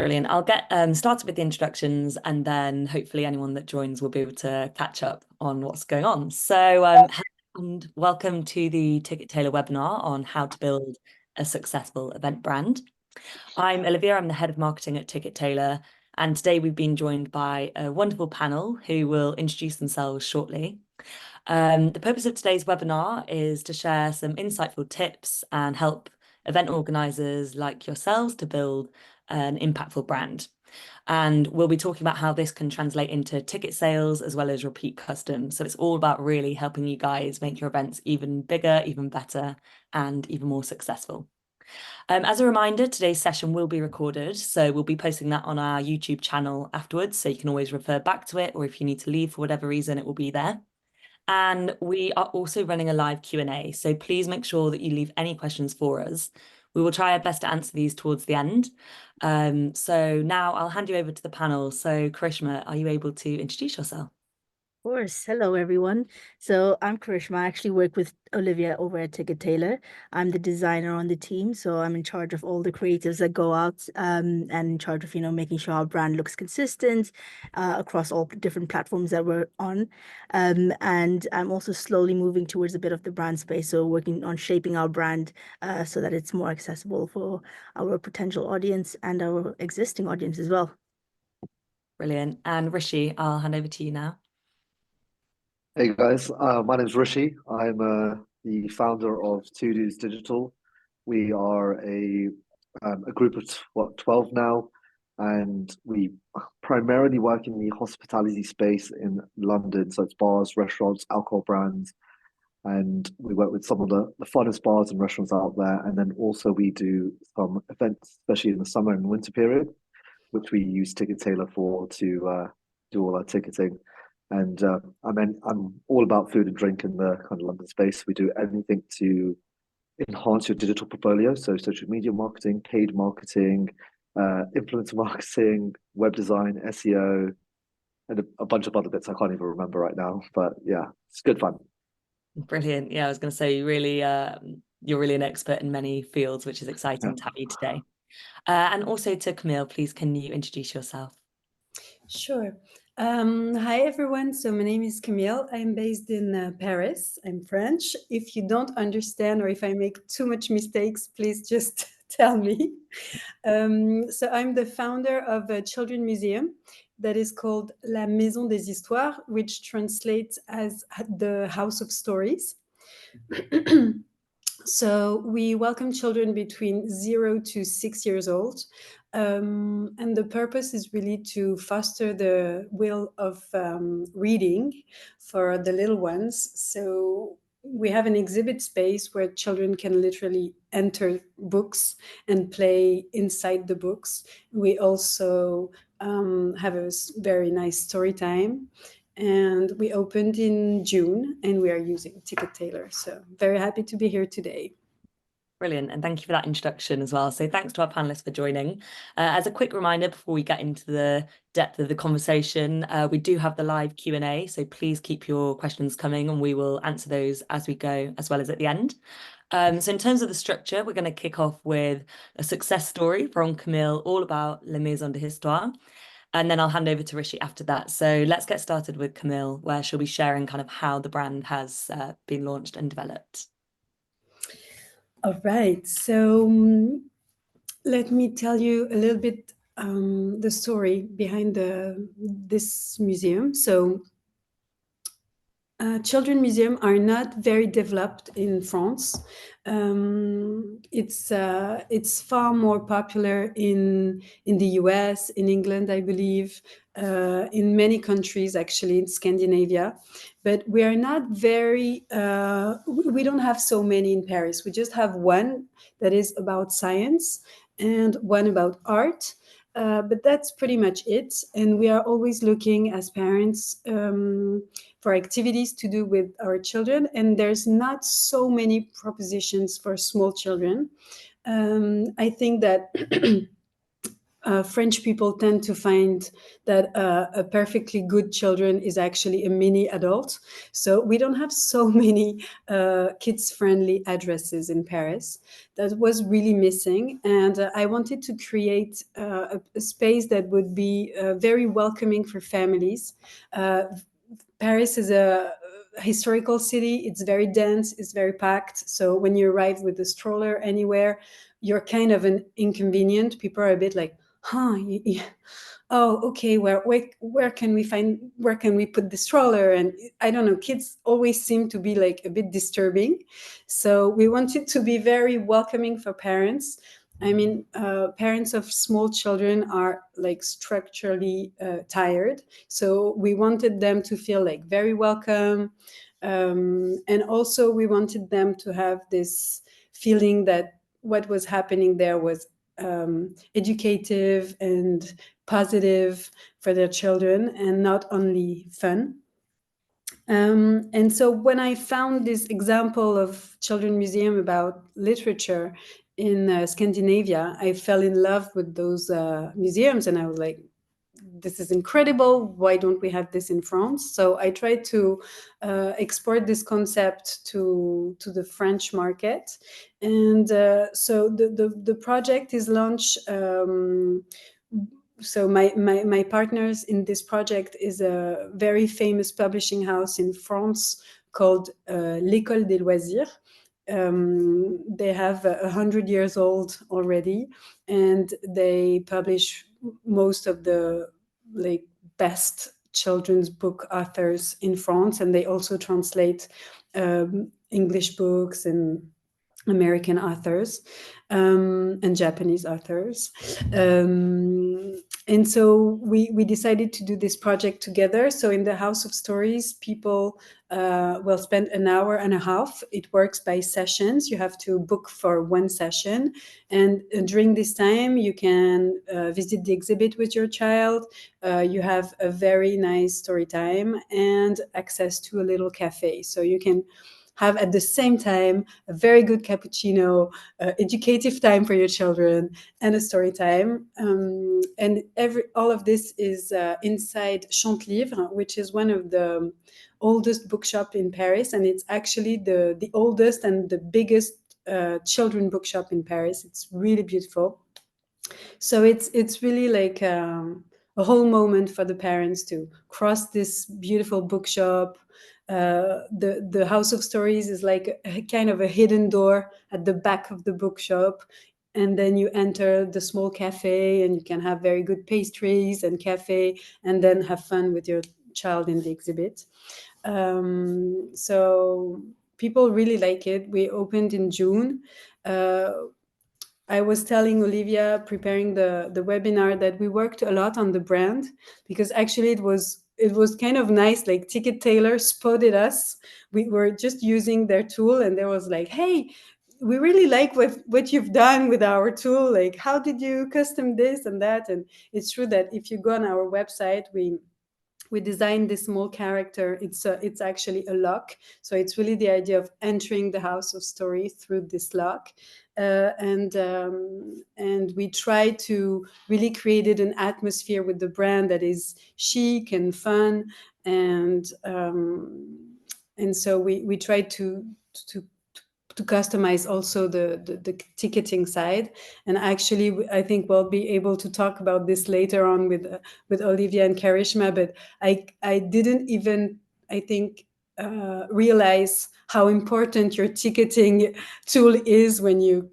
Brilliant. I'll get started with the introductions and then hopefully anyone that joins will be able to catch up on what's going on. Hello and welcome to the Ticket Tailor webinar on how to build a successful event brand. I'm Olivia, I'm the head of marketing at Ticket Tailor, and today we've been joined by a wonderful panel who will introduce themselves shortly. The purpose of today's webinar is to share some insightful tips and help event organisers like yourselves to build an impactful brand. And we'll be talking about how this can translate into ticket sales as well as repeat custom. So it's all about really helping you guys make your events even bigger, even better, and even more successful. As a reminder, today's session will be recorded, so we'll be posting that on our YouTube channel afterwards, so you can always refer back to it, or if you need to leave for whatever reason, it will be there. And we are also running a live Q&A, so please make sure that you leave any questions for us. We will try our best to answer these towards the end. So now I'll hand you over to the panel. So Karishma, are you able to introduce yourself? Of course. Hello, everyone. So I'm Karishma. I actually work with Olivia over at Ticket Tailor. I'm the designer on the team, so I'm in charge of all the creatives that go out and in charge of, making sure our brand looks consistent across all different platforms that we're on. And I'm also slowly moving towards a bit of the brand space, so working on shaping our brand so that it's more accessible for our potential audience and our existing audience as well. Brilliant. And Rishi, I'll hand over to you now. Hey guys, my name's Rishi. I'm the founder of Two Dudes Digital. We are a group of 12 now, and we primarily work in the hospitality space in London. So it's bars, restaurants, alcohol brands, and we work with some of the funnest bars and restaurants out there. And then also we do some events, especially in the summer and winter period, which we use Ticket Tailor for to do all our ticketing. And I'm all about food and drink in the kind of London space. We do anything to enhance your digital portfolio, so social media marketing, paid marketing, influencer marketing, web design, SEO, and a bunch of other bits I can't even remember right now. But yeah, it's good fun. Brilliant. Yeah, I was going to say you're really an expert in many fields, which is exciting to have you today. And also to Camille, please, can you introduce yourself? Sure. Hi, everyone. So my name is Camille. I'm based in Paris. I'm French. If you don't understand or if I make too much mistakes, please just tell me. So I'm the founder of a children's museum that is called La Maison des Histoires, which translates as the House of Stories. So we welcome children between 0 to 6 years old. And the purpose is really to foster the will of reading for the little ones. So we have an exhibit space where children can literally enter books and play inside the books. We also have a very nice story time. And we opened in June and we are using Ticket Tailor. So very happy to be here today. Brilliant. And thank you for that introduction as well. So thanks to our panelists for joining. As a quick reminder, before we get into the depth of the conversation, we do have the live Q&A. So please keep your questions coming and we will answer those as we go, as well as at the end. So in terms of the structure, we're going to kick off with a success story from Camille, all about La Maison de Histoires. And then I'll hand over to Rishi after that. So let's get started with Camille, where she'll be sharing kind of how the brand has been launched and developed. All right. So let me tell you a little bit the story behind this museum. So children museums are not very developed in France. It's far more popular in the US, in England, I believe, in many countries, actually, in Scandinavia. But we are not very, we don't have so many in Paris. We just have one that is about science and one about art. But that's pretty much it. And we are always looking as parents for activities to do with our children. And there's not so many propositions for small children. I think that French people tend to find that a perfectly good children is actually a mini adult. So we don't have so many kids-friendly addresses in Paris. That was really missing. And I wanted to create a space that would be very welcoming for families. Paris is a historical city. It's very dense, it's very packed. So when you arrive with a stroller anywhere, you're kind of an inconvenient. People are a bit like, huh, oh, okay, where can we put the stroller? And I don't know, kids always seem to be like a bit disturbing. So we wanted to be very welcoming for parents. I mean, parents of small children are like structurally tired. So we wanted them to feel like very welcome. And also we wanted them to have this feeling that what was happening there was educative and positive for their children and not only fun. And so when I found this example of children museum about literature in Scandinavia, I fell in love with those museums, and I was like, this is incredible. Why don't we have this in France? So I tried to export this concept to the French market. And so the project is launched. So my partners in this project is a very famous publishing house in France called L'École des Loisirs. They have 100 years old already, and they publish most of the like best children's book authors in France, and they also translate English books and American authors and Japanese authors. And so we decided to do this project together. So in the House of Stories, people will spend an hour and a half. It works by sessions. You have to book for one session. And during this time, you can visit the exhibit with your child. You have a very nice story time and access to a little cafe. So you can have at the same time a very good cappuccino, educative time for your children, and a story time. And all of this is inside Chantelivre, which is one of the oldest bookshop in Paris, and it's actually the oldest and the biggest children bookshop in Paris. It's really beautiful. So it's really like a whole moment for the parents to cross this beautiful bookshop. The House of Stories is like a kind of a hidden door at the back of the bookshop, and then you enter the small cafe, and you can have very good pastries and cafe, and then have fun with your child in the exhibit. So people really like it. We opened in June. I was telling Olivia, preparing the webinar, that we worked a lot on the brand, because actually it was kind of nice. Like Ticket Tailor spotted us. We were just using their tool, and there was like, hey, we really like what you've done with our tool. Like, how did you custom this and that? And it's true that if you go on our website, we designed this small character. It's actually a lock. So it's really the idea of entering the House of Story through this lock. And we try to really create an atmosphere with the brand that is chic and fun. And so we try to customize also the ticketing side. And actually, I think we'll be able to talk about this later on with Olivia and Karishma. But I didn't even, I think, realize how important your ticketing tool is when you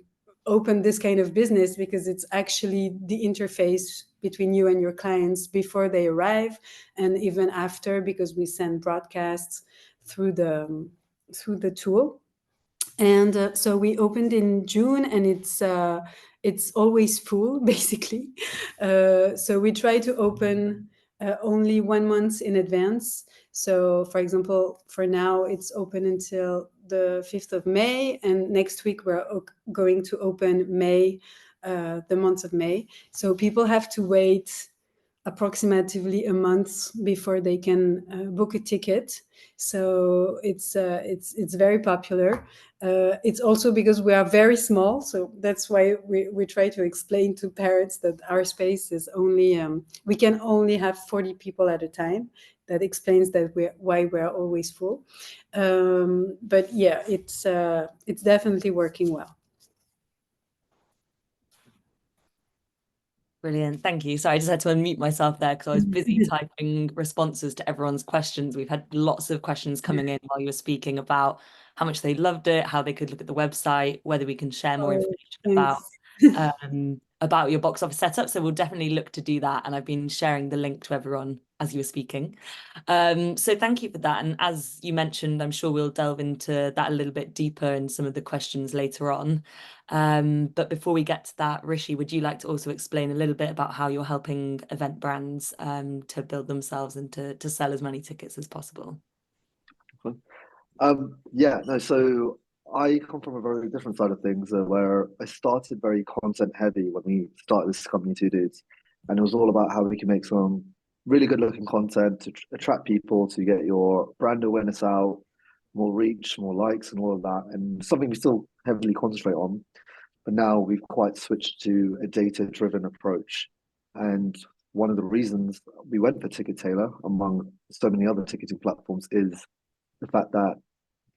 open this kind of business, because it's actually the interface between you and your clients before they arrive and even after, because we send broadcasts through the tool. And so we opened in June, and it's always full, basically. So we try to open only 1 month in advance. So, for example, for now, it's open until the 5th of May, and next week we're going to open May, the month of May. So people have to wait approximately a month before they can book a ticket. So it's very popular. It's also because we are very small, so that's why we try to explain to parents that our space is only we can only have 40 people at a time. That explains that why we're always full. But yeah, it's definitely working well. Brilliant. Thank you. So I just had to unmute myself there because I was busy typing responses to everyone's questions. We've had lots of questions coming in while you were speaking about how much they loved it, how they could look at the website, whether we can share more information about your box office setup. So we'll definitely look to do that. And I've been sharing the link to everyone as you were speaking. So thank you for that. And as you mentioned, I'm sure we'll delve into that a little bit deeper in some of the questions later on. But before we get to that, Rishi, would you like to also explain a little bit about how you're helping event brands to build themselves and to sell as many tickets as possible? Yeah, no, so I come from a very different side of things where I started very content heavy when we started this company, Two Dudes. And it was all about how we can make some really good looking content to attract people, to get your brand awareness out, more reach, more likes, and all of that. And something we still heavily concentrate on. But now we've quite switched to a data-driven approach. And one of the reasons we went for Ticket Tailor, among so many other ticketing platforms, is the fact that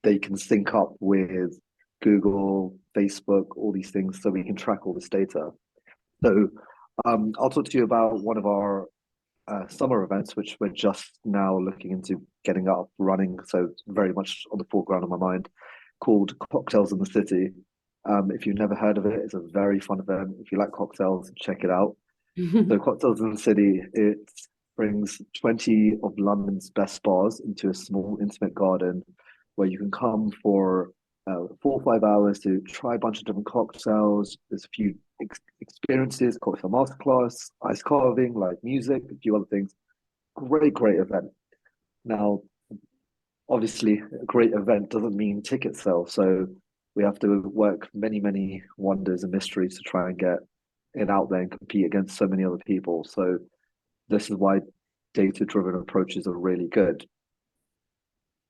they can sync up with Google, Facebook, all these things, so we can track all this data. So I'll talk to you about one of our summer events, which we're just now looking into getting up running. So it's very much on the foreground of my mind, called Cocktails in the City. If you've never heard of it, it's a very fun event. If you like cocktails, check it out. So Cocktails in the City, it brings 20 of London's best bars into a small intimate garden where you can come for 4 or 5 hours to try a bunch of different cocktails. There's a few experiences, cocktail masterclass, ice carving, live music, a few other things. Great event. Now, obviously, a great event doesn't mean ticket sales. So we have to work many wonders and mysteries to try and get it out there and compete against so many other people. So this is why data-driven approaches are really good.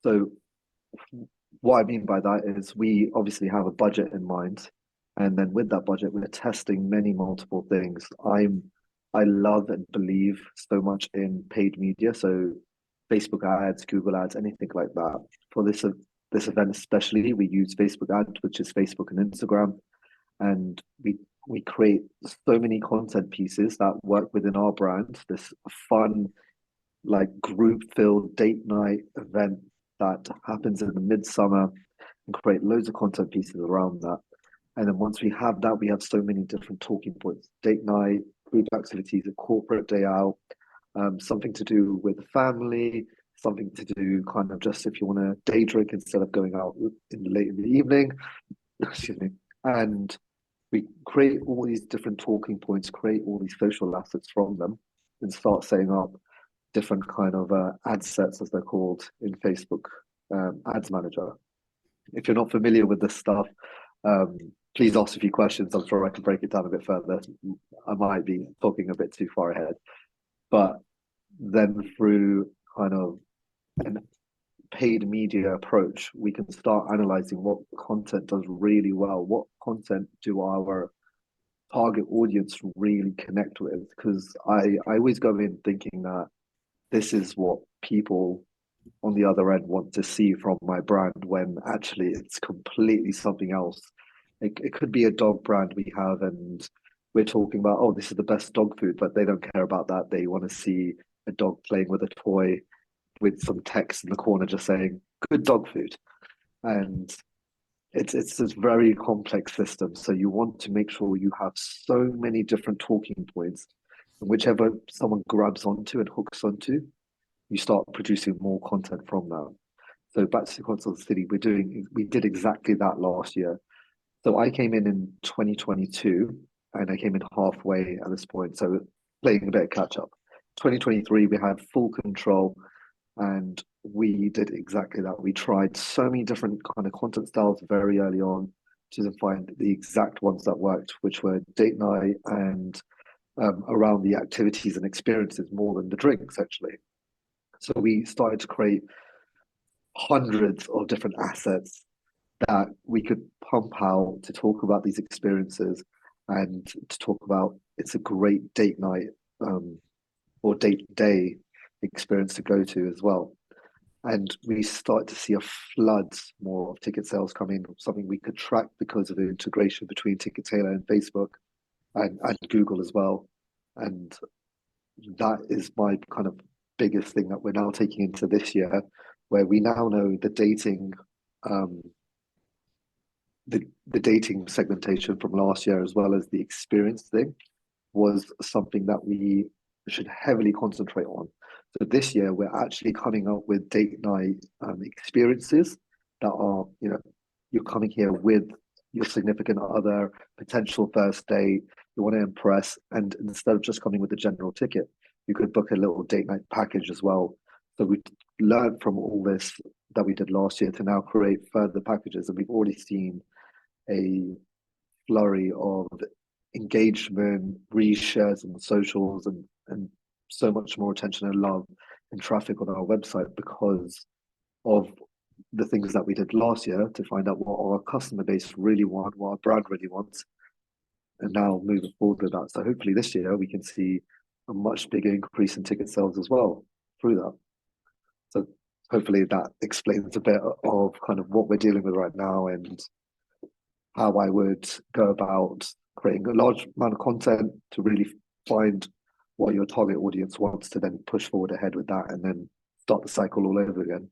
So what I mean by that is we obviously have a budget in mind, and then with that budget, we're testing many multiple things. I love and believe so much in paid media, so Facebook ads, Google ads, anything like that. For this event especially, we use Facebook ads, which is Facebook and Instagram, and we create so many content pieces that work within our brand. This fun, like group-filled date night event that happens in the midsummer, and create loads of content pieces around that. And then once we have that, we have so many different talking points: date night, group activities, a corporate day out, something to do with the family, something to do kind of just if you want to day drink instead of going out late in the evening. Excuse me. And we create all these different talking points, create all these social assets from them, and start setting up different kind of ad sets, as they're called in Facebook Ads Manager. If you're not familiar with this stuff, please ask a few questions. I'm sure I can break it down a bit further. I might be talking a bit too far ahead. But then through kind of an paid media approach, we can start analyzing what content does really well. What content do our target audience really connect with? Because I always go in thinking that this is what people on the other end want to see from my brand, when actually it's completely something else. It could be a dog brand we have, and we're talking about, oh, this is the best dog food, but they don't care about that. They want to see a dog playing with a toy with some text in the corner just saying good dog food. And it's this very complex system. So you want to make sure you have so many different talking points, and whichever someone grabs onto and hooks onto, you start producing more content from that. So back to Console City, we did exactly that last year. So I came in 2022, and I came in halfway at this point. So playing a bit of catch up. 2023, we had full control, and we did exactly that. We tried so many different kind of content styles very early on to find the exact ones that worked, which were date night and around the activities and experiences more than the drinks, actually. So we started to create hundreds of different assets that we could pump out to talk about these experiences and to talk about it's a great date night or date day experience to go to as well. And we started to see a flood more of ticket sales coming, something we could track because of the integration between Ticket Tailor and Facebook and Google as well. And that is my kind of biggest thing that we're now taking into this year, where we now know the dating the dating segmentation from last year, as well as the experience thing, was something that we should heavily concentrate on. So this year we're actually coming up with date night experiences that are, you're coming here with your significant other, potential first date, you want to impress, and instead of just coming with a general ticket, you could book a little date night package as well. So we learned from all this that we did last year to now create further packages, and we've already seen a flurry of engagement, reshares on socials, and so much more attention and love and traffic on our website because of the things that we did last year to find out what our customer base really want, what our brand really wants, and now moving forward with that. So hopefully this year we can see a much bigger increase in ticket sales as well through that. So hopefully that explains a bit of kind of what we're dealing with right now and how I would go about creating a large amount of content to really find what your target audience wants to then push forward ahead with that and then start the cycle all over again.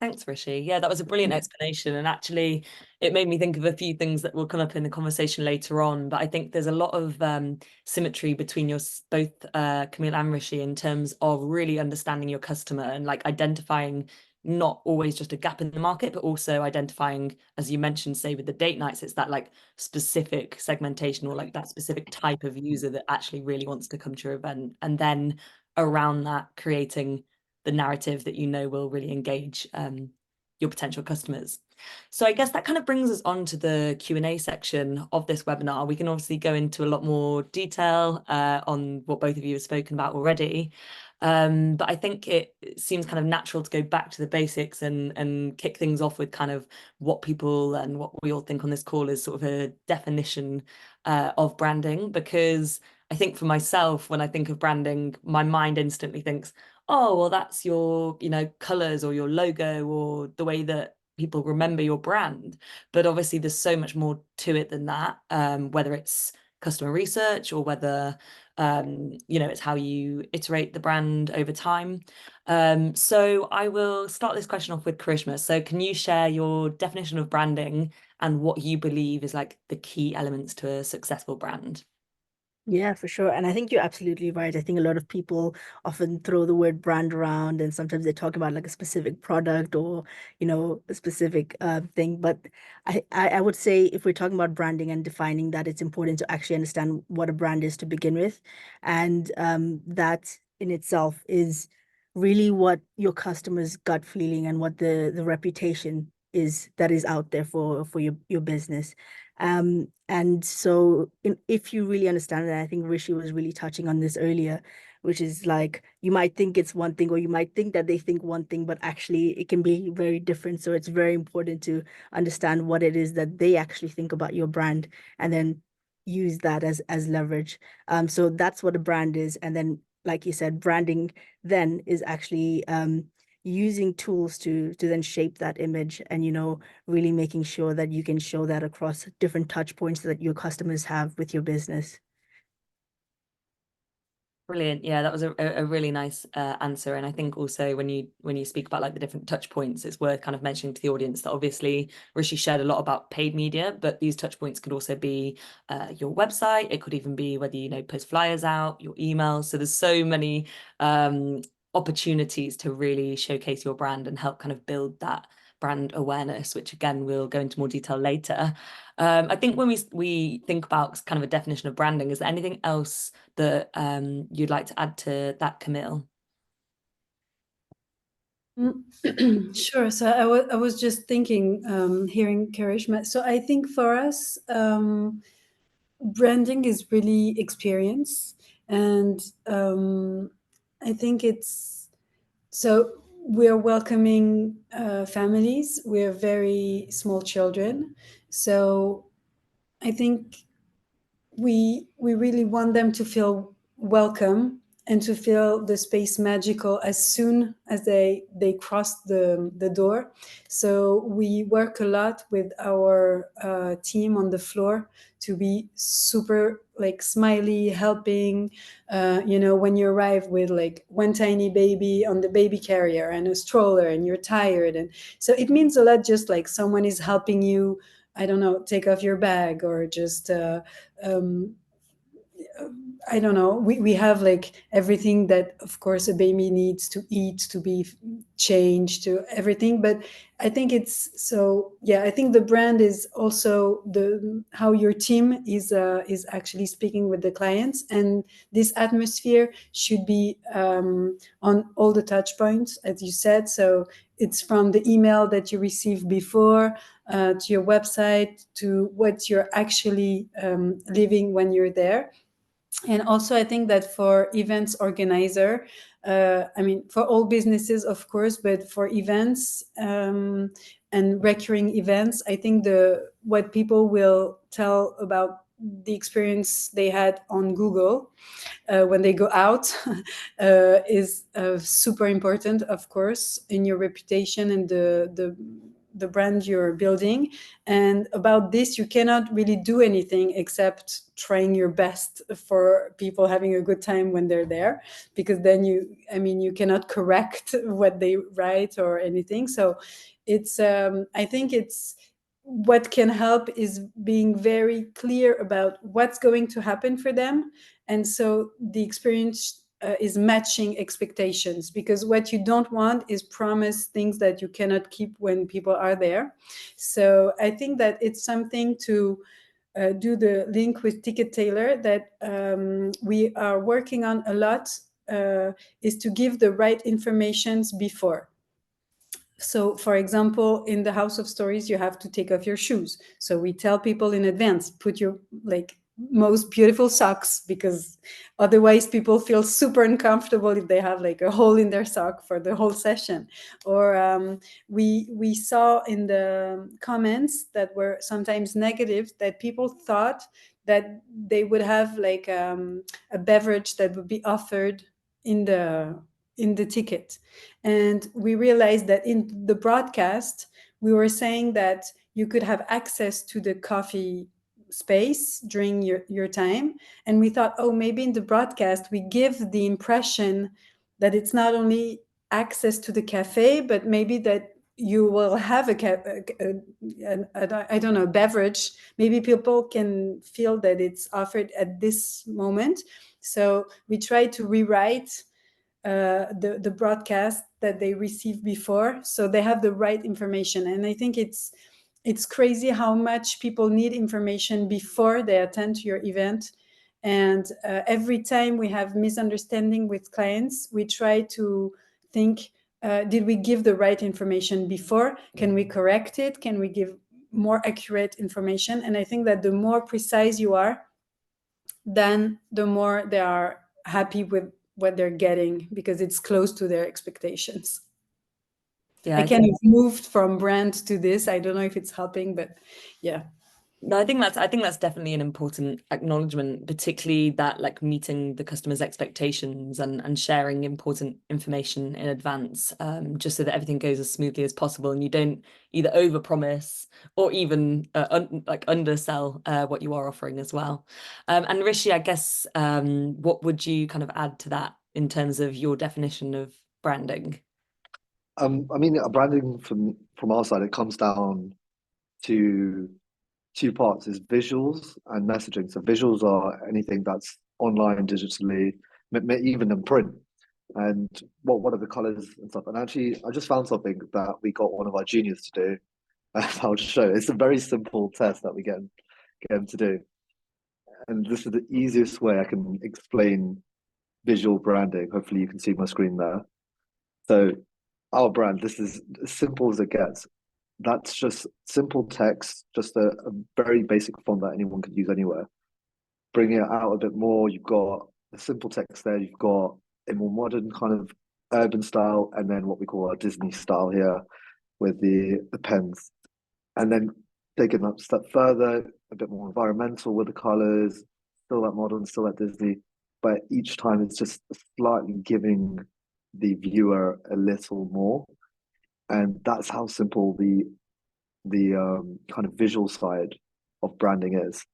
Thanks, Rishi. Yeah, that was a brilliant explanation. And actually, it made me think of a few things that will come up in the conversation later on. But I think there's a lot of symmetry between both Camille and Rishi in terms of really understanding your customer and like identifying not always just a gap in the market, but also identifying, as you mentioned, say with the date nights, it's that like specific segmentation or like that specific type of user that actually really wants to come to your event. And then around that, creating the narrative that will really engage your potential customers. So I guess that kind of brings us on to the Q&A section of this webinar. We can obviously go into a lot more detail on what both of you have spoken about already. But I think it seems kind of natural to go back to the basics and kick things off with kind of what people and what we all think on this call is sort of a definition of branding, because I think for myself, when I think of branding, my mind instantly thinks, oh, well, that's your, colors or your logo or the way that people remember your brand. But obviously there's so much more to it than that, whether it's customer research or whether, it's how you iterate the brand over time. So I will start this question off with Karishma. So can you share your definition of branding and what you believe is like the key elements to a successful brand? Yeah, for sure. And I think you're absolutely right. I think a lot of people often throw the word brand around and sometimes they talk about like a specific product or, a specific thing. But I would say if we're talking about branding and defining that, it's important to actually understand what a brand is to begin with. And that in itself is really what your customer's gut feeling and what the reputation is that is out there for your business. And so if you really understand that, I think Rishi was really touching on this earlier, which is like you might think it's one thing or you might think that they think one thing, but actually it can be very different. So it's very important to understand what it is that they actually think about your brand and then use that as leverage. So that's what a brand is. And then, like you said, branding then is actually using tools to then shape that image and really making sure that you can show that across different touch points that your customers have with your business. Brilliant. Yeah, that was a really nice answer. And I think also when you speak about like the different touch points, it's worth kind of mentioning to the audience that obviously Rishi shared a lot about paid media, but these touch points could also be your website. It could even be whether post flyers out, your emails. So there's so many opportunities to really showcase your brand and help kind of build that brand awareness, which again we'll go into more detail later. I think when we think about kind of a definition of branding, is there anything else that you'd like to add to that, Camille? Sure. So I was just thinking, hearing Karishma. So I think for us, branding is really experience, and I think it's so we're welcoming families. We're very small children, so I think we really want them to feel welcome and to feel the space magical as soon as they cross the door. So we work a lot with our team on the floor to be super like smiley, helping. When you arrive with like one tiny baby on the baby carrier and a stroller and you're tired, and so it means a lot, just like someone is helping you, I don't know, take off your bag, or just um, I don't know. We have like everything that, of course, a baby needs to eat, to be changed, to everything. But I think it's so. Yeah, I think the brand is also the how your team is actually speaking with the clients, and this atmosphere should be on all the touch points, as you said. So it's from the email that you received before, to your website, to what you're actually living when you're there. And also I think that for events organizer, I mean, for all businesses of course, but for events and recurring events, I think the what people will tell about the experience they had on Google when they go out is super important, of course, in your reputation and the brand you're building. And about this, you cannot really do anything except trying your best for people having a good time when they're there, because then you cannot correct what they write or anything. So it's I think it's what can help is being very clear about what's going to happen for them, and so the experience is matching expectations, because what you don't want is promise things that you cannot keep when people are there. So I think that it's something to do the link with Ticket Tailor that we are working on a lot, is to give the right informations before. So, for example, in the House of Stories, you have to take off your shoes. So we tell people in advance, put your like most beautiful socks, because otherwise people feel super uncomfortable if they have like a hole in their sock for the whole session. Or we saw in the comments that were sometimes negative that people thought that they would have like a beverage that would be offered in the ticket. And we realized that in the broadcast, we were saying that you could have access to the coffee space during your time. And we thought, oh, maybe in the broadcast, we give the impression that it's not only access to the cafe, but maybe that you will have I don't know, beverage. Maybe people can feel that it's offered at this moment. So we try to rewrite the broadcast that they received before, so they have the right information. And I think it's crazy how much people need information before they attend to your event. And every time we have misunderstanding with clients, we try to think, did we give the right information before? Can we correct it? Can we give more accurate information? And I think that the more precise you are, then the more they are happy with what they're getting, because it's close to their expectations. Yeah, I kind of moved from brand to this. I don't know if it's helping, but yeah. No, I think that's definitely an important acknowledgement, particularly that like meeting the customer's expectations and sharing important information in advance, just so that everything goes as smoothly as possible and you don't either overpromise or even undersell what you are offering as well. And Rishi, I guess what would you kind of add to that in terms of your definition of branding? I mean, branding from our side, it comes down to two parts: is visuals and messaging. So visuals are anything that's online, digitally, even in print. And what are the colors and stuff. And actually, I just found something that we got one of our juniors to do. I'll just show you. It's a very simple test that we get them to do. And this is the easiest way I can explain visual branding. Hopefully, you can see my screen there. So our brand, this is as simple as it gets. That's just simple text, just a very basic font that anyone could use anywhere. bring it out a bit more. You've got the simple text there. You've got a more modern kind of urban style, and then what we call our Disney style here with the pens. And then taking that step further, a bit more environmental with the colors, still that modern, still that Disney, but each time it's just slightly giving the viewer a little more. And that's how simple the kind of visual side of branding is,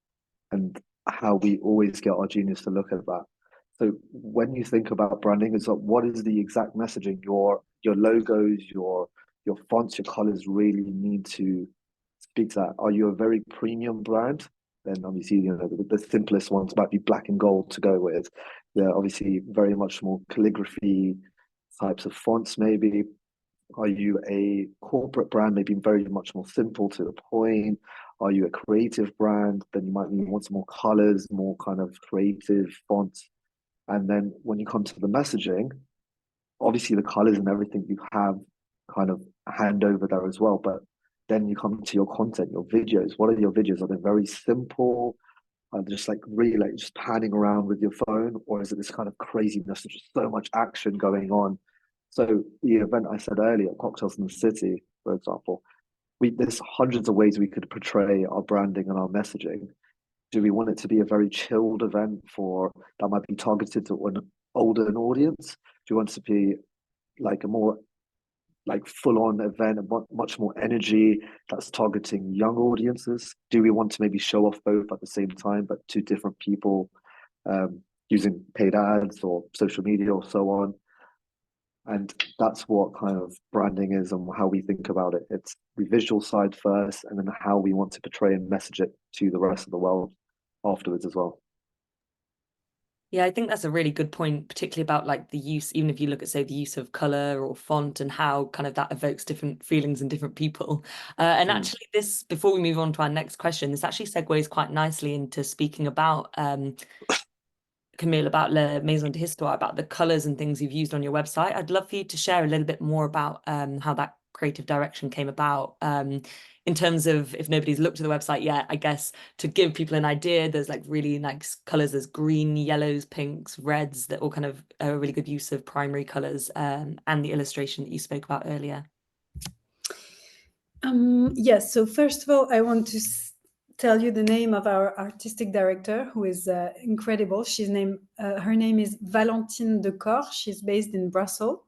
and how we always get our juniors to look at that. So when you think about branding, it's like, what is the exact messaging your logos, your fonts, your colors really need to speak to that? Are you a very premium brand? Then obviously, the simplest ones might be black and gold to go with. They're obviously very much more calligraphy types of fonts, maybe. Are you a corporate brand, maybe very much more simple to the point? Are you a creative brand? Then you might want some more colors, more kind of creative fonts. And then when you come to the messaging, obviously the colors and everything you have kind of hand over there as well. But then you come to your content, your videos. What are your videos? Are they very simple? Are they just like really like just panning around with your phone? Or is it this kind of craziness? There's just so much action going on. So the event I said earlier, Cocktails in the City, for example, there's hundreds of ways we could portray our branding and our messaging. Do we want it to be a very chilled event for that might be targeted to an older audience? Do you want it to be like a more like full-on event, much more energy that's targeting young audiences? Do we want to maybe show off both at the same time, but to different people, using paid ads or social media or so on? And that's what kind of branding is and how we think about it. It's the visual side first, and then how we want to portray and message it to the rest of the world afterwards as well. Yeah, I think that's a really good point, particularly about like the use, even if you look at, say, the use of color or font and how kind of that evokes different feelings in different people. And actually this, before we move on to our next question, this actually segues quite nicely into speaking about Camille, about Le Maison de Histoire, about the colors and things you've used on your website. I'd love for you to share a little bit more about how that creative direction came about. In terms of, if nobody's looked at the website yet, I guess to give people an idea, there's like really nice colors. There's green, yellows, pinks, reds, that all kind of a really good use of primary colors, and the illustration that you spoke about earlier. Yes, so first of all, I want to tell you the name of our artistic director, who is incredible. Her name is Valentine Decor. She's based in Brussels,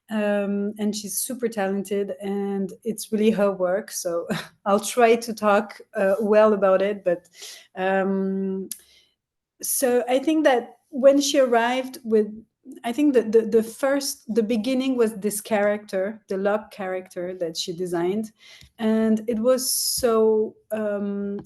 and she's super talented, and it's really her work. So I'll try to talk well about it. But so I think that when she arrived with, I think that the beginning was this character, the Locke character that she designed. And it was so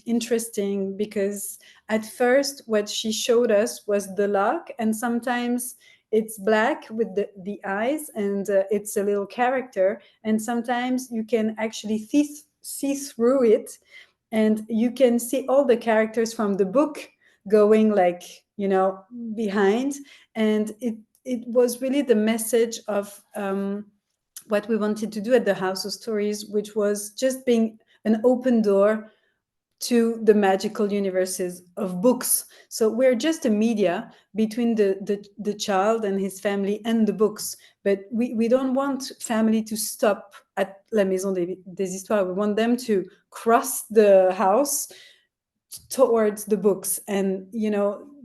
interesting because at first what she showed us was the Locke, and sometimes it's black with the eyes, and it's a little character. And sometimes you can actually see through it, and you can see all the characters from the book going like, behind. And it was really the message of what we wanted to do at the House of Stories, which was just being an open door to the magical universes of books. So we're just a media between the child and his family and the books. But we don't want family to stop at La Maison des Histoires. We want them to cross the house towards the books and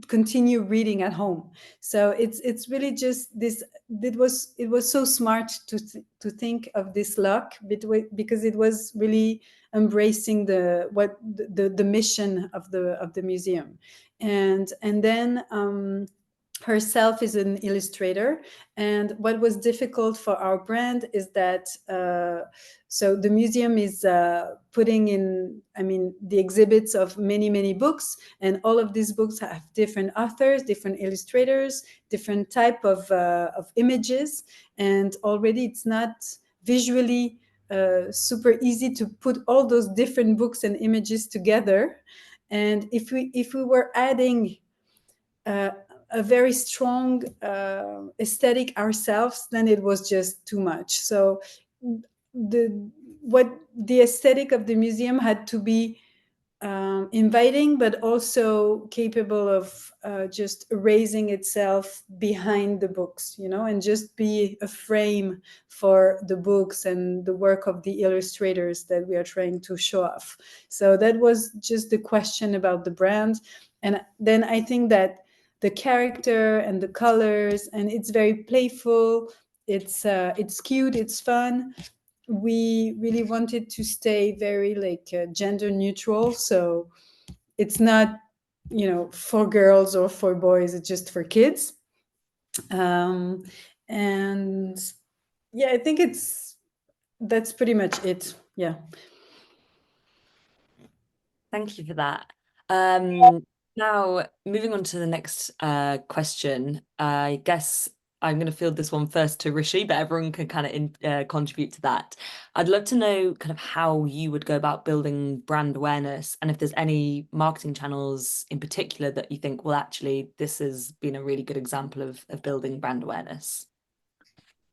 continue reading at home. So it's really just this. It was so smart to think of this Locke, because it was really embracing the mission of the museum. And then herself is an illustrator. And what was difficult for our brand is that so the museum is putting in, the exhibits of many books, and all of these books have different authors, different illustrators, different type of images, and already it's not visually super easy to put all those different books and images together. And if we were adding a very strong aesthetic ourselves, then it was just too much. So the aesthetic of the museum had to be inviting, but also capable of just raising itself behind the books, and just be a frame for the books and the work of the illustrators that we are trying to show off. So that was just the question about the brand. And then I think that the character and the colors, and it's very playful, it's cute, it's fun. We really wanted to stay very like gender neutral, so it's not for girls or for boys, it's just for kids. And yeah, I think that's pretty much it. Yeah. Thank you for that. Now, moving on to the next question, I guess I'm going to field this one first to Rishi, but everyone can kind of contribute to that. I'd love to know kind of how you would go about building brand awareness, and if there's any marketing channels in particular that you think, well, actually, this has been a really good example of building brand awareness.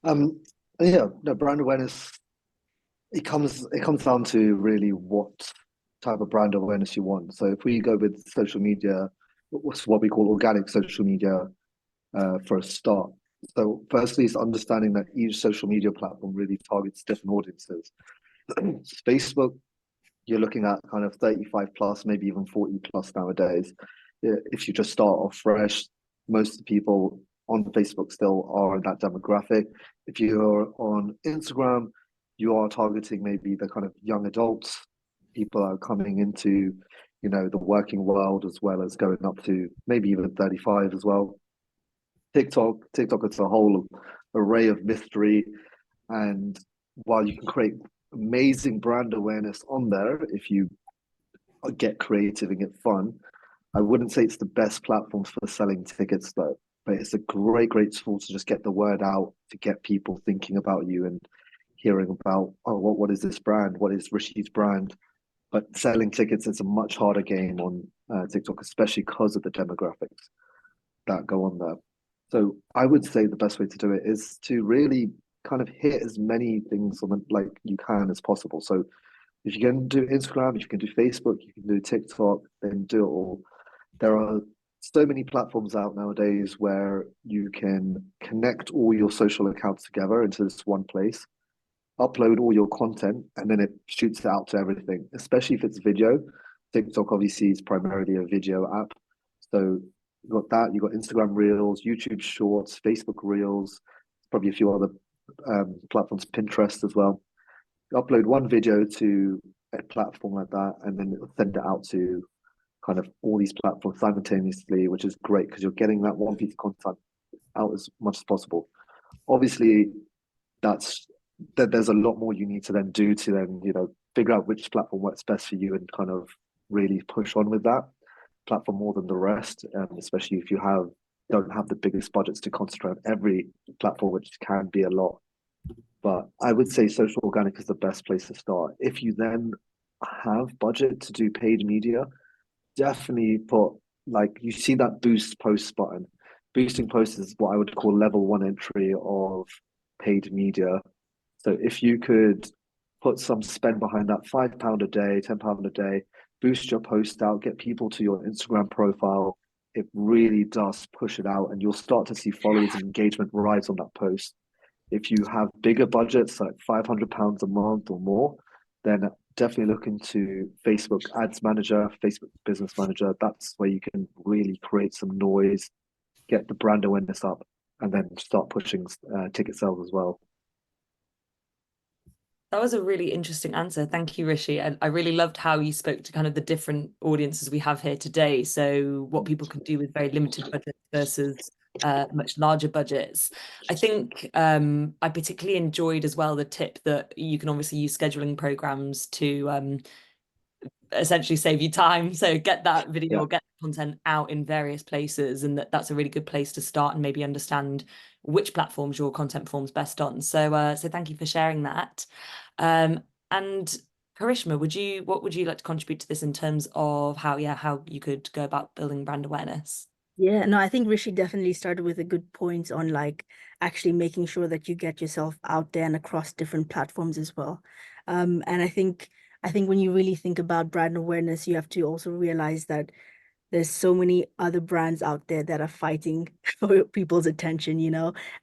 Yeah, no, brand awareness, it comes down to really what type of brand awareness you want. So if we go with social media, what's what we call organic social media for a start. So firstly, it's understanding that each social media platform really targets different audiences. Facebook, you're looking at kind of 35 plus, maybe even 40 plus nowadays. If you just start off fresh, most of the people on Facebook still are in that demographic. If you're on Instagram, you are targeting maybe the kind of young adults. People are coming into, the working world, as well as going up to maybe even 35 as well. TikTok is a whole array of mystery, and while you can create amazing brand awareness on there if you get creative and get fun, I wouldn't say it's the best platform for selling tickets though. But it's a great tool to just get the word out, to get people thinking about you and hearing about, oh, what is this brand? What is Rishi's brand? But selling tickets is a much harder game on TikTok, especially because of the demographics that go on there. So I would say the best way to do it is to really kind of hit as many things on the, like you can as possible. So if you can do Instagram, if you can do Facebook, you can do TikTok, then do it all. There are so many platforms out nowadays where you can connect all your social accounts together into this one place, upload all your content, and then it shoots it out to everything, especially if it's video. TikTok obviously is primarily a video app. So you've got that, you've got Instagram Reels, YouTube Shorts, Facebook Reels, probably a few other platforms, Pinterest as well. You upload one video to a platform like that, and then it'll send it out to kind of all these platforms simultaneously, which is great because you're getting that one piece of content out as much as possible. Obviously, there's a lot more you need to then do to then figure out which platform works best for you and kind of really push on with that platform more than the rest, especially if you don't have the biggest budgets to concentrate on every platform, which can be a lot. But I would say social organic is the best place to start. If you then have budget to do paid media, definitely put, like, you see that boost post button. Boosting posts is what I would call level one entry of paid media. So if you could put some spend behind that, £5 a day, £10 a day, boost your post out, get people to your Instagram profile, it really does push it out, and you'll start to see followers and engagement rise on that post. If you have bigger budgets, like £500 a month or more, then definitely look into Facebook Ads Manager, Facebook Business Manager. That's where you can really create some noise, get the brand awareness up, and then start pushing ticket sales as well. That was a really interesting answer. Thank you, Rishi. I really loved how you spoke to kind of the different audiences we have here today. So what people can do with very limited budgets versus much larger budgets. I think I particularly enjoyed as well the tip that you can obviously use scheduling programs to essentially save you time. So get that video, Yeah. get content out in various places, and that's a really good place to start and maybe understand which platforms your content performs best on. So thank you for sharing that. And Karishma, what would you like to contribute to this in terms of how you could go about building brand awareness? Yeah, no, I think Rishi definitely started with a good point on like actually making sure that you get yourself out there and across different platforms as well. And I think I think when you really think about brand awareness, you have to also realize that there's so many other brands out there that are fighting for people's attention,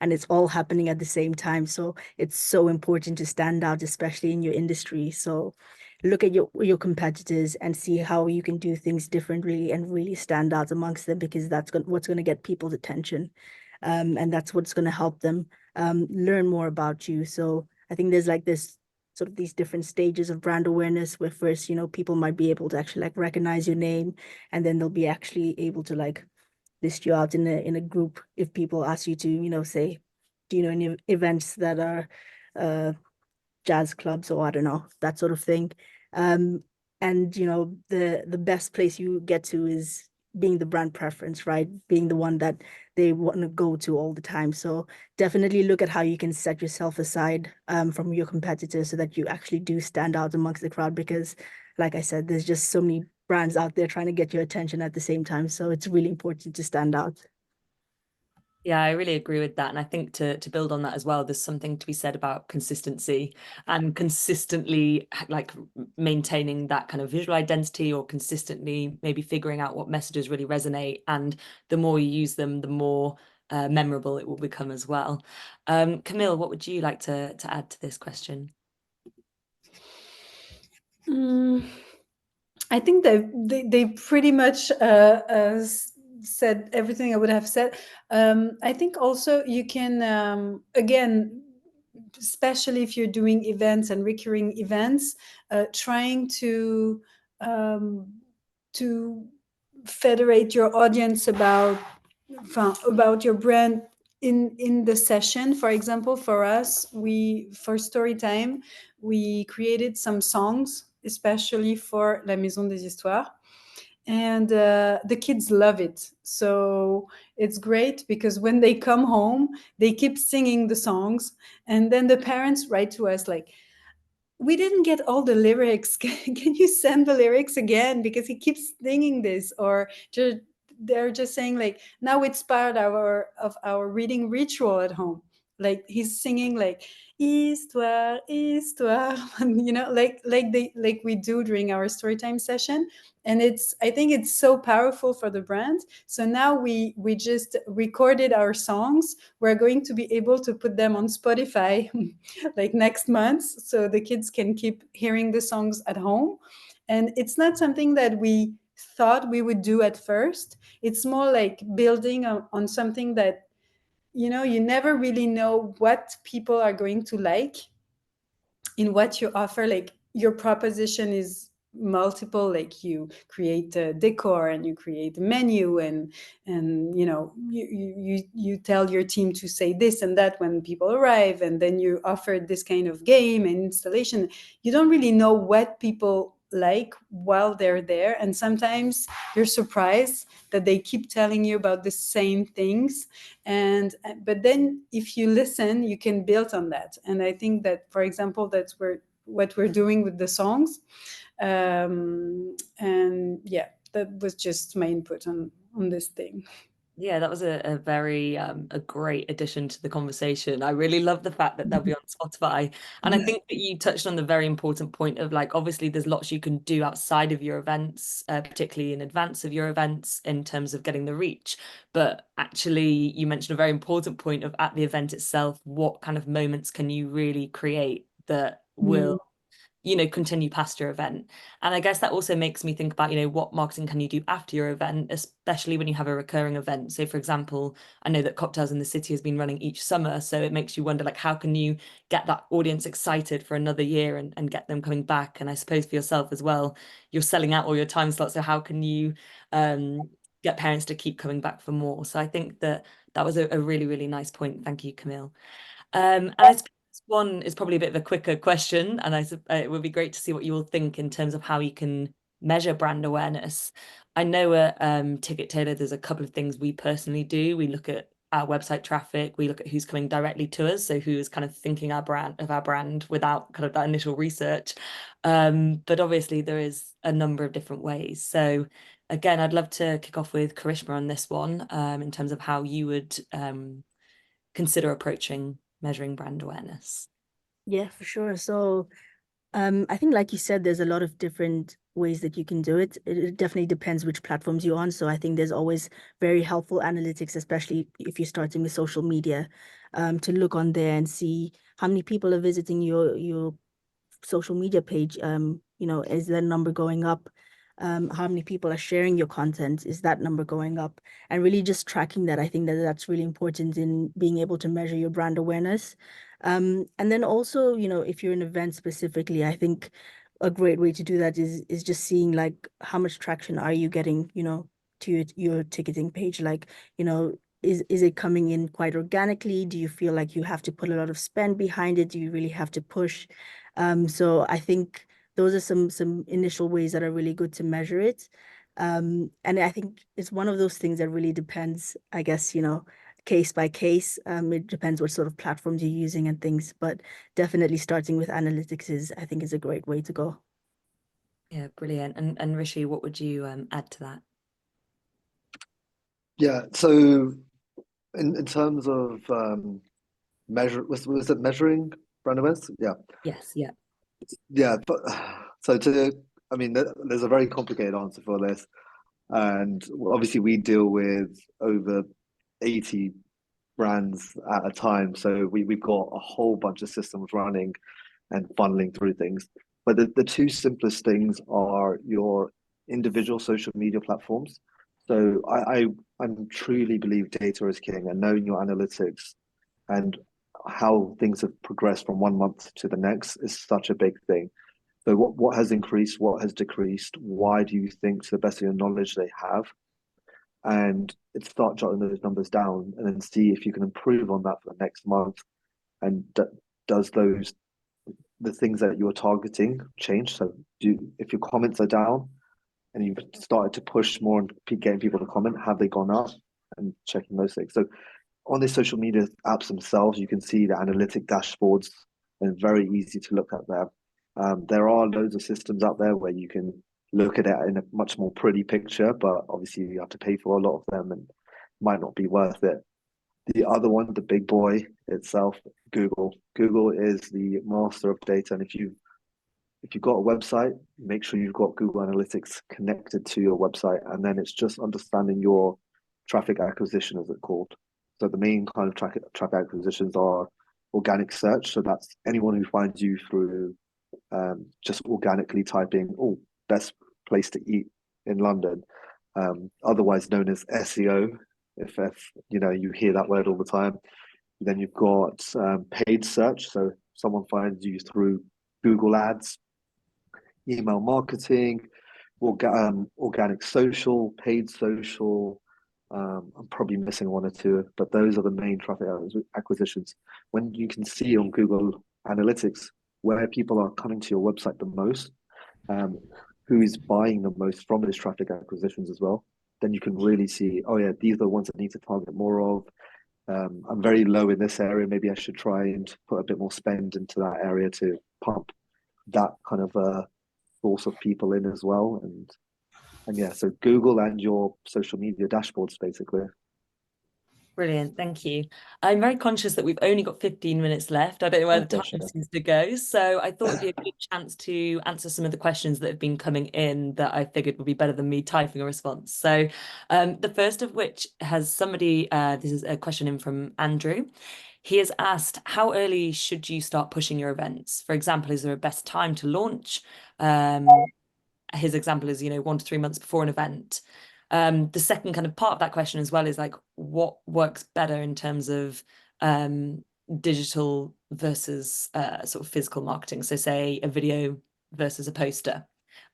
and it's all happening at the same time. So it's so important to stand out, especially in your industry. So look at your competitors and see how you can do things differently and really stand out amongst them, because that's what's going to get people's attention. And that's what's going to help them learn more about you. So I think there's like this sort of these different stages of brand awareness, where first, people might be able to actually like recognize your name, and then they'll be actually able to like list you out in a group if people ask you to, say, do you know any events that are uh jazz clubs, or I don't know, that sort of thing. Um, and the best place you get to is being the brand preference, right? Being the one that they want to go to all the time. So definitely look at how you can set yourself aside from your competitors, so that you actually do stand out amongst the crowd. Because, like I said, there's just so many brands out there trying to get your attention at the same time. So it's really important to stand out. Yeah, I really agree with that. And I think to build on that as well, there's something to be said about consistency and consistently like maintaining that kind of visual identity, or consistently maybe figuring out what messages really resonate. And the more you use them, the more memorable it will become as well. Camille, what would you like to add to this question? I think they pretty much said everything I would have said. I think also you can again, especially if you're doing events and recurring events, trying um, to federate your audience about your brand in the session. For example, for us, for story time, we created some songs especially for La Maison des Histoires, and the kids love it. So it's great because when they come home, they keep singing the songs, and then the parents write to us like, we didn't get all the lyrics. Can you send the lyrics again, because he keeps singing this? Or just, they're just saying like, now it's part of our reading ritual at home. Like he's singing like Histoire, Histoire, like we do during our storytime session. And I think it's so powerful for the brand. So now we just recorded our songs. We're going to be able to put them on Spotify like next month, so the kids can keep hearing the songs at home. And it's not something that we thought we would do at first. It's more like building on something that, you never really know what people are going to like in what you offer. Like your proposition is multiple, like you create a decor and you create a menu, and you tell your team to say this and that when people arrive, and then you offer this kind of game and installation. You don't really know what people like while they're there, and sometimes you're surprised that they keep telling you about the same things. And but then if you listen, you can build on that. And I think that, for example, that's what we're doing with the songs. And yeah, that was just my input on this thing. Yeah, that was a very a great addition to the conversation. I really love the fact that they'll be on Spotify. And I think that you touched on the very important point of like, obviously there's lots you can do outside of your events, particularly in advance of your events in terms of getting the reach. But actually you mentioned a very important point of at the event itself, what kind of moments can you really create that will continue past your event. And I guess that also makes me think about, what marketing can you do after your event, especially when you have a recurring event. So for example, I know that Cocktails in the City has been running each summer, so it makes you wonder, like, how can you get that audience excited for another year and get them coming back? And I suppose for yourself as well, you're selling out all your time slots, so how can you get parents to keep coming back for more? So I think that was a really, really nice point. Thank you, Camille. And I suppose one is probably a bit of a quicker question, and it would be great to see what you all think in terms of how you can measure brand awareness. I know at Ticket Tailor, there's a couple of things we personally do. We look at our website traffic, we look at who's coming directly to us, so who is kind of thinking our brand without kind of that initial research. But obviously there is a number of different ways. So again, I'd love to kick off with Karishma on this one, in terms of how you would consider approaching measuring brand awareness. Yeah, for sure. So I think, like you said, there's a lot of different ways that you can do it. It definitely depends which platforms you're on. So I think there's always very helpful analytics, especially if you're starting with social media, to look on there and see how many people are visiting your social media page. Is that number going up? How many people are sharing your content? Is that number going up? And really just tracking that. I think that that's really important in being able to measure your brand awareness. And then also, if you're an event specifically, I think a great way to do that is just seeing like how much traction are you getting, to your ticketing page. Like, is it coming in quite organically? Do you feel like you have to put a lot of spend behind it? Do you really have to push? So I think those are some initial ways that are really good to measure it. And I think it's one of those things that really depends, I guess, case by case. It depends what sort of platforms you're using and things, but definitely starting with analytics I think, is a great way to go. Yeah, brilliant. And Rishi, what would you add to that? Yeah, so in terms of was it measuring brand awareness? Yeah. Yes, yeah. Yeah, but so I mean, there's a very complicated answer for this, and obviously we deal with over 80 brands at a time, so we've got a whole bunch of systems running and funneling through things. But the two simplest things are your individual social media platforms. So I truly believe data is king, and knowing your analytics and how things have progressed from one month to the next is such a big thing. So what has increased, what has decreased, why do you think, to the best of your knowledge, they have? And it's start jotting those numbers down and then see if you can improve on that for the next month. And does the things that you're targeting change? So if your comments are down and you've started to push more and getting people to comment, have they gone up? And checking those things. So on the social media apps themselves, you can see the analytic dashboards and very easy to look at there. There are loads of systems out there where you can look at it in a much more pretty picture, but obviously you have to pay for a lot of them and might not be worth it. The other one, the big boy itself, Google. Google is the master of data, and if you've got a website, make sure you've got Google Analytics connected to your website, and then it's just understanding your traffic acquisition, as it's called. So the main kind of traffic acquisitions are organic search. So that's anyone who finds you through just organically typing, "Oh, best place to eat in London," otherwise known as SEO. If you hear that word all the time. Then you've got paid search. So someone finds you through Google Ads, email marketing, organic social, paid social. I'm probably missing one or two, but those are the main traffic acquisitions. When you can see on Google Analytics where people are coming to your website the most, who is buying the most from those traffic acquisitions as well, then you can really see, oh yeah, these are the ones I need to target more of. I'm very low in this area. Maybe I should try and put a bit more spend into that area to pump that kind of source of people in as well. And yeah, so Google and your social media dashboards basically. Brilliant, thank you. I'm very conscious that we've only got 15 minutes left. I don't know where Oh the time gosh, yeah. seems to go. So I thought it'd be a good chance to answer some of the questions that have been coming in that I figured would be better than me typing a response. So the first of which has somebody, this is a question in from Andrew. He has asked, how early should you start pushing your events? For example, is there a best time to launch? His example is, 1 to 3 months before an event. The second kind of part of that question as well is like, what works better in terms of digital versus sort of physical marketing? So say a video versus a poster.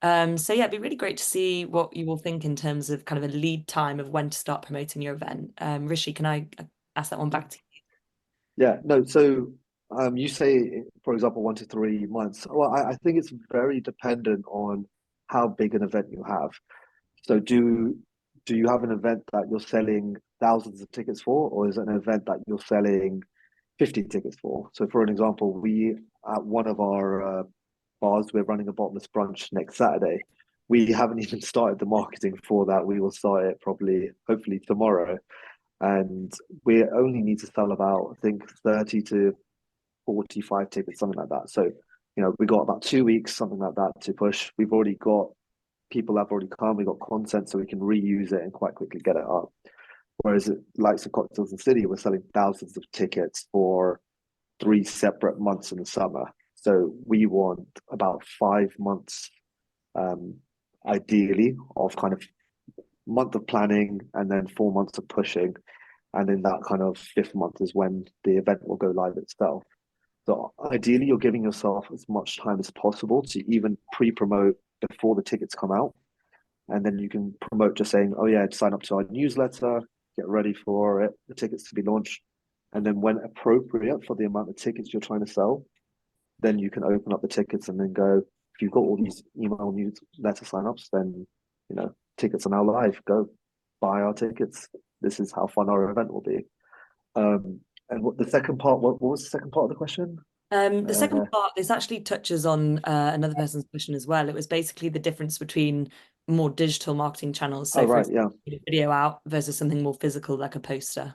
So yeah, it'd be really great to see what you will think in terms of kind of a lead time of when to start promoting your event. Rishi, can I ask that one back to you? Yeah, no, so you say, for example, 1 to 3 months. Well, I think it's very dependent on how big an event you have. So do you have an event that you're selling thousands of tickets for, or is it an event that you're selling 50 tickets for? So for an example, we at one of our bars, we're running a bottomless brunch next Saturday. We haven't even started the marketing for that. We will start it probably, hopefully tomorrow. And we only need to sell about, I think, 30 to 45 tickets, something like that. So we got about 2 weeks, something like that, to push. We've already got people have already come, we got content, so we can reuse it and quite quickly get it up. Whereas likes of Cocktails and City, we're selling thousands of tickets for 3 separate months in the summer. So we want about 5 months, ideally, of kind of month of planning and then 4 months of pushing. And then that kind of fifth month is when the event will go live itself. So ideally, you're giving yourself as much time as possible to even pre-promote before the tickets come out. And then you can promote just saying, oh yeah, sign up to our newsletter, get ready for it, the tickets to be launched. And then when appropriate for the amount of tickets you're trying to sell, then you can open up the tickets and then go, if you've got all these email newsletter signups, then, tickets are now live. Go buy our tickets. This is how fun our event will be. And what the second part, what was the second part of the question? The second part, this actually touches on another person's question as well. It was basically the difference between more digital marketing channels. So, Oh, for right, example, yeah. a video out versus something more physical like a poster.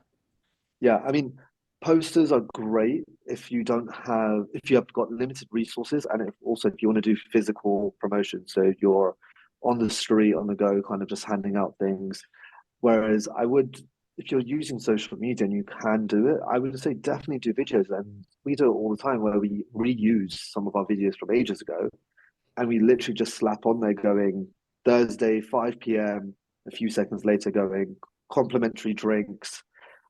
Yeah, I mean, posters are great if you have got limited resources, and if you want to do physical promotion, so you're on the street, on the go, kind of just handing out things. Whereas if you're using social media and you can do it, I would say definitely do videos. And we do it all the time where we reuse some of our videos from ages ago, and we literally just slap on there going Thursday, 5 p.m., a few seconds later going complimentary drinks.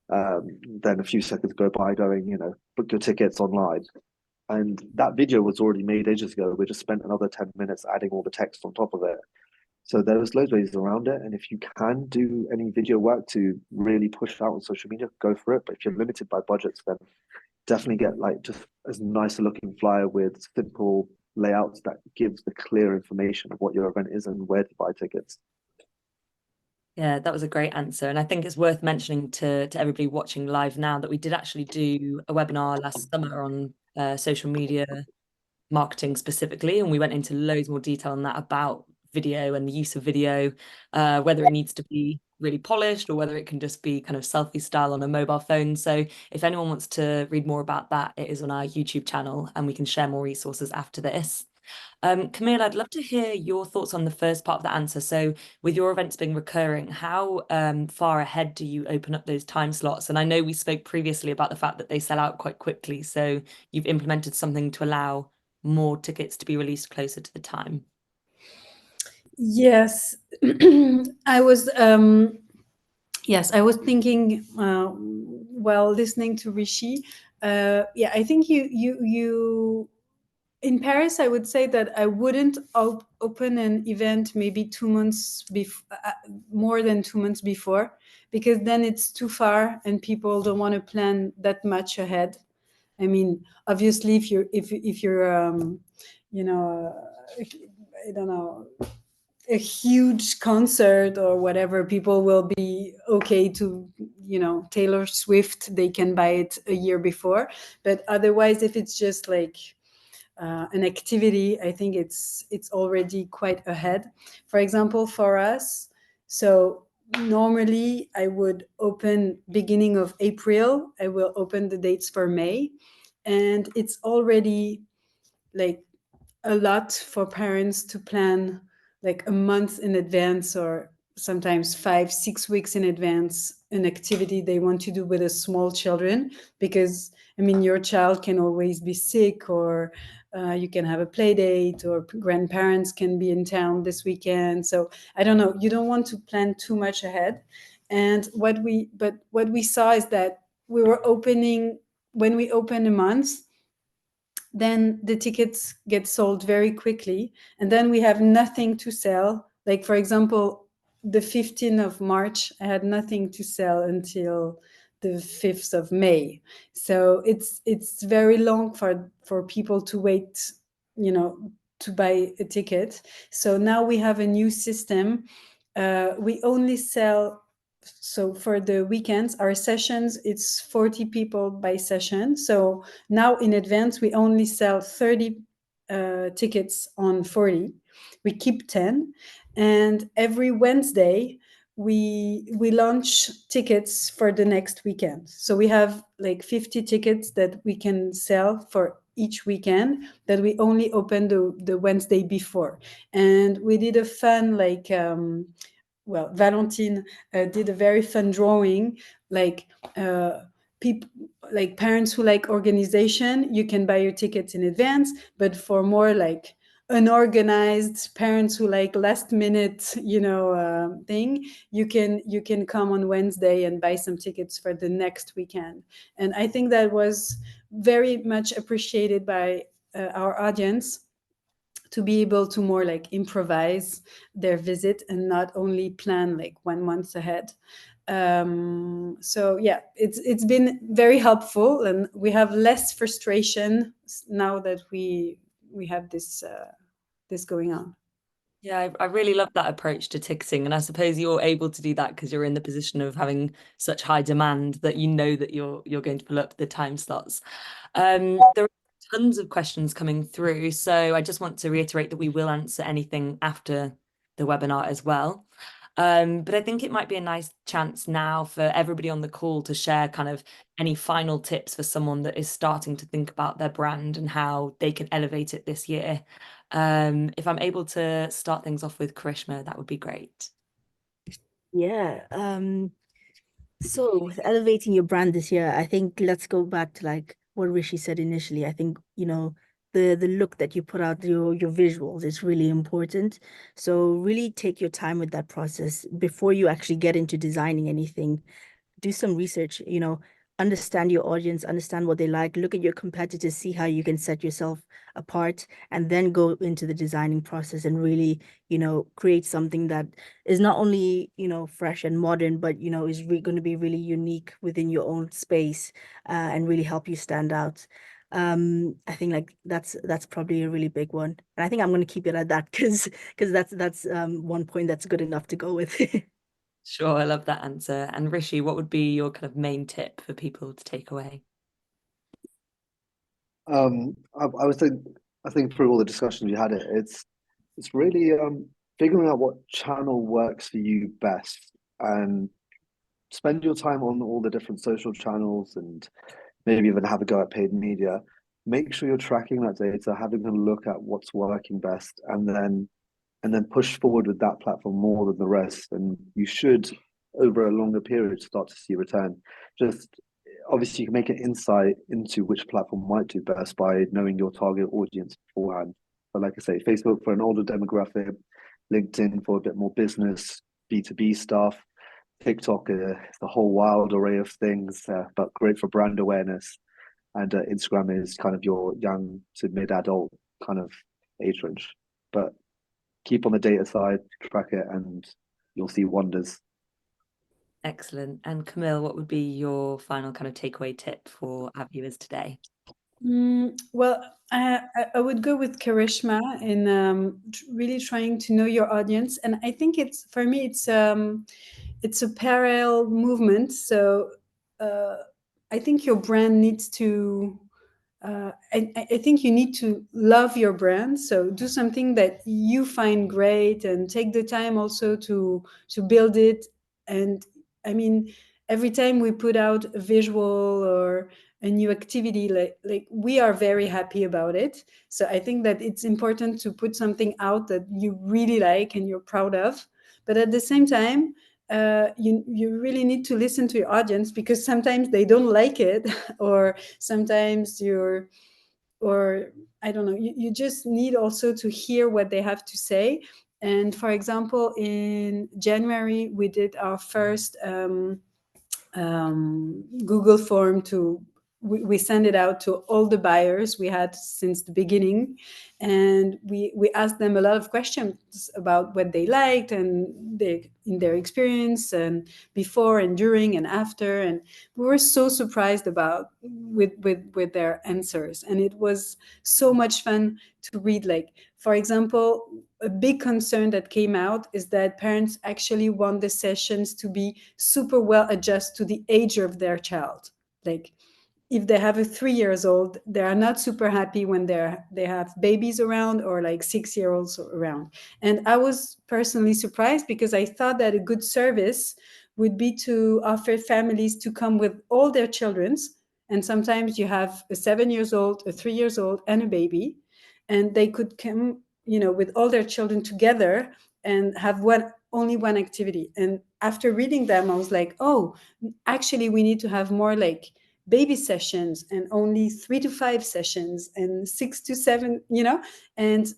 Then a few seconds go by going, book your tickets online. And that video was already made ages ago. We just spent another 10 minutes adding all the text on top of it. So there's loads of ways around it. And if you can do any video work to really push out on social media, go for it. But if you're limited by budgets, then definitely get like just as nice a looking flyer with simple layouts that gives the clear information of what your event is and where to buy tickets. Yeah, that was a great answer. And I think it's worth mentioning to everybody watching live now that we did actually do a webinar last summer on social media marketing specifically. And we went into loads more detail on that about video and the use of video, whether it needs to be really polished or whether it can just be kind of selfie style on a mobile phone. So if anyone wants to read more about that, it is on our YouTube channel and we can share more resources after this. Camille, I'd love to hear your thoughts on the first part of the answer. So with your events being recurring, how far ahead do you open up those time slots? And I know we spoke previously about the fact that they sell out quite quickly. So you've implemented something to allow more tickets to be released closer to the time. Yes, I was thinking while listening to Rishi. I think you in Paris, I would say that I wouldn't open an event maybe 2 months before, more than 2 months before, because then it's too far and people don't want to plan that much ahead. I mean, obviously, if you're I don't know, a huge concert or whatever, people will be okay to, Taylor Swift, they can buy it a year before. But otherwise, if it's just like an activity, I think it's already quite ahead. For example, for us, so normally I would open beginning of April, I will open the dates for May, and it's already like a lot for parents to plan like a month in advance, or sometimes 5-6 weeks in advance, an activity they want to do with a small children, because I mean your child can always be sick, or you can have a play date, or grandparents can be in town this weekend. So I don't know, you don't want to plan too much ahead. And what we saw is that when we open a month, then the tickets get sold very quickly, and then we have nothing to sell. Like, for example, the 15th of March, I had nothing to sell until the 5th of May. So it's very long for people to wait, to buy a ticket. So now we have a new system. We only sell, so for the weekends, our sessions, it's 40 people by session. So now in advance, we only sell 30 tickets on 40. We keep 10. And every Wednesday, we launch tickets for the next weekend. So we have like 50 tickets that we can sell for each weekend, that we only open the Wednesday before. And we did a fun, like, well, Valentine did a very fun drawing, like people, like parents who like organization, you can buy your tickets in advance, but for more like unorganized parents who like last minute, thing, you can come on Wednesday and buy some tickets for the next weekend. And I think that was very much appreciated by our audience, to be able to more like improvise their visit and not only plan like 1 month ahead. So yeah, it's been very helpful, and we have less frustration now that we have this going on. Yeah, I really love that approach to ticketing. And I suppose you're able to do that because you're in the position of having such high demand that you know that you're going to fill up the time slots. There are tons of questions coming through, so I just want to reiterate that we will answer anything after the webinar as well. But I think it might be a nice chance now for everybody on the call to share kind of any final tips for someone that is starting to think about their brand and how they can elevate it this year. If I'm able to start things off with Karishma, that would be great. Yeah. So with elevating your brand this year, I think let's go back to like what Rishi said initially. I think, the look that you put out, your visuals is really important. So really take your time with that process before you actually get into designing anything. Do some research, understand your audience, understand what they like, look at your competitors, see how you can set yourself apart, and then go into the designing process and really, create something that is not only, fresh and modern, but, is going to be really unique within your own space, and really help you stand out. I think like that's probably a really big one. And I think I'm going to keep it at that because that's one point that's good enough to go with. Sure, I love that answer. And Rishi, what would be your kind of main tip for people to take away? I think through all the discussions you had, it's really figuring out what channel works for you best, and spend your time on all the different social channels, and maybe even have a go at paid media. Make sure you're tracking that data, having a look at what's working best, and then push forward with that platform more than the rest. And you should, over a longer period, start to see return. Just obviously, you can make an insight into which platform might do best by knowing your target audience beforehand. But like I say, Facebook for an older demographic, LinkedIn for a bit more business, B2B stuff, TikTok is the whole wild array of things, but great for brand awareness. And Instagram is kind of your young to mid-adult kind of age range. But keep on the data side, track it, and you'll see wonders. Excellent. And Camille, what would be your final kind of takeaway tip for our viewers today? Well, I would go with Karishma in really trying to know your audience, and I think it's, for me, it's a parallel movement. So I think your brand needs to. I think you need to love your brand. So do something that you find great, and take the time also to build it. And I mean, every time we put out a visual or a new activity, like we are very happy about it. So I think that it's important to put something out that you really like and you're proud of. But at the same time, you really need to listen to your audience, because sometimes they don't like it, or sometimes or I don't know, you just need also to hear what they have to say. And for example, in January, we did our first Google form to we send it out to all the buyers we had since the beginning, and we asked them a lot of questions about what they liked and in their experience, and before and during and after, and we were so surprised about with their answers, and it was so much fun to read. Like, for example, a big concern that came out is that parents actually want the sessions to be super well adjusted to the age of their child. Like, if they have a 3 years old, they are not super happy when they have babies around, or like 6 year olds around. And I was personally surprised, because I thought that a good service would be to offer families to come with all their children's, And sometimes you have a 7 years old, a 3 years old, and a baby, and they could come, with all their children together and have only one activity. And after reading them, I was like, oh, actually, we need to have more like baby sessions, and only 3 to 5 sessions, and 6 to 7, and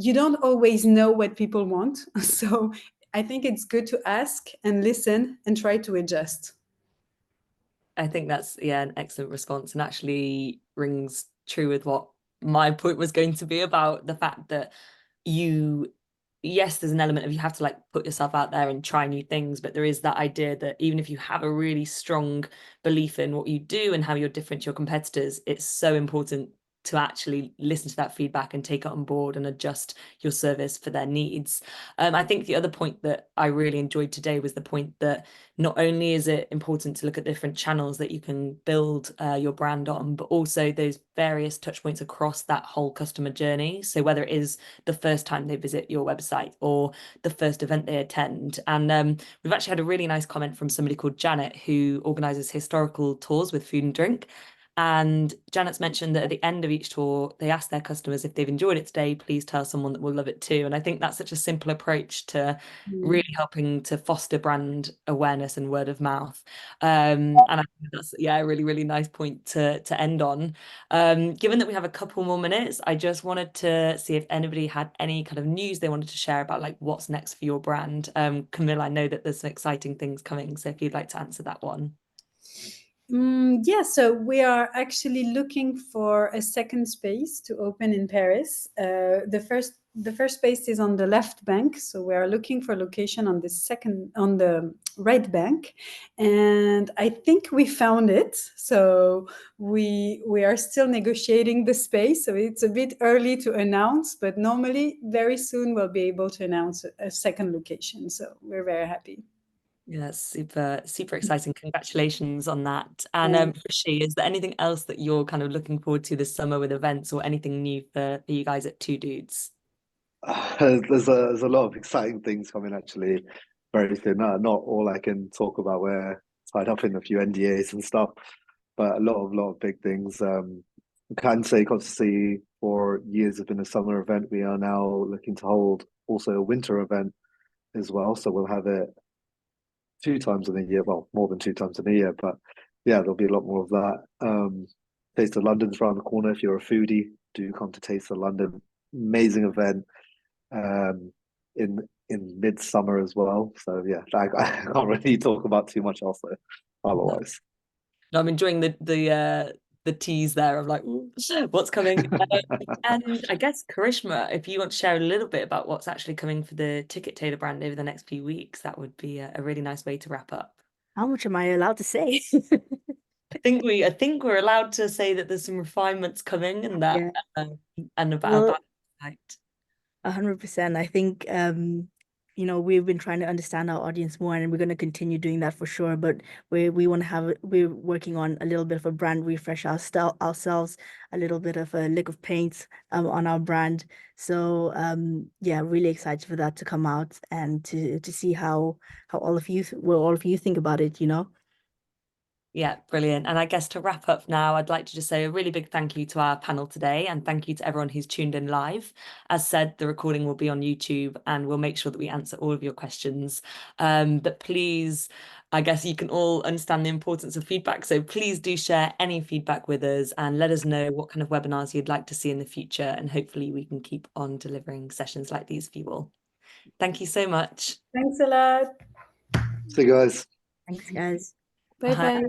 you don't always know what people want. So I think it's good to ask and listen and try to adjust. I think that's, an excellent response, and actually rings true with what my point was going to be about the fact that yes, there's an element of you have to like put yourself out there and try new things, but there is that idea that even if you have a really strong belief in what you do and how you're different to your competitors, it's so important to actually listen to that feedback and take it on board and adjust your service for their needs. I think the other point that I really enjoyed today was the point that not only is it important to look at different channels that you can build your brand on, but also those various touch points across that whole customer journey. So whether it is the first time they visit your website or the first event they attend. And we've actually had a really nice comment from somebody called Janet, who organizes historical tours with food and drink. And Janet's mentioned that at the end of each tour, they ask their customers if they've enjoyed it today, please tell someone that will love it too. And I think that's such a simple approach to really helping to foster brand awareness and word of mouth. And I think that's, a really, really nice point to end on. Given that we have a couple more minutes, I just wanted to see if anybody had any kind of news they wanted to share about like what's next for your brand. Camille, I know that there's some exciting things coming, so if you'd like to answer that one. Yeah, so we are actually looking for a second space to open in Paris. The first space is on the left bank, so we are looking for location on the right bank, and I think we found it. So we are still negotiating the space, so it's a bit early to announce, but normally very soon we'll be able to announce a second location. So we're very happy. Yeah, super, super exciting. Congratulations on that. And Thanks. Rishi, is there anything else that you're kind of looking forward to this summer with events or anything new for you guys at Two Dudes? There's a lot of exciting things coming actually very soon. Not all I can talk about. We're tied up in a few NDAs and stuff, but a lot of big things. I can say constantly for years has been a summer event. We are now looking to hold also a winter event as well. So we'll have it 2 times in a year. Well, more than 2 times in a year, but yeah, there'll be a lot more of that. Taste of London's around the corner. If you're a foodie, do come to Taste of London. Amazing event. In midsummer as well. So yeah, I can't really talk about too much else otherwise. No, I'm enjoying the tease there of like, ooh, what's coming. And I guess Karishma, if you want to share a little bit about what's actually coming for the Ticket Tailor brand over the next few weeks, that would be a really nice way to wrap up. How much am I allowed to say? I think we're allowed to say that there's some refinements coming and that Yeah. and Well, about 100%. I think we've been trying to understand our audience more, and we're going to continue doing that for sure. But we're working on a little bit of a brand refresh ourselves, a little bit of a lick of paint on our brand. So yeah, really excited for that to come out and to see how all of you think about it. Yeah, brilliant. And I guess to wrap up now, I'd like to just say a really big thank you to our panel today, and thank you to everyone who's tuned in live. As said, the recording will be on YouTube and we'll make sure that we answer all of your questions. But please, I guess you can all understand the importance of feedback. So please do share any feedback with us and let us know what kind of webinars you'd like to see in the future. And hopefully we can keep on delivering sessions like these for you all. Thank you so much. Thanks a lot. See you guys. Thanks, guys. Bye bye.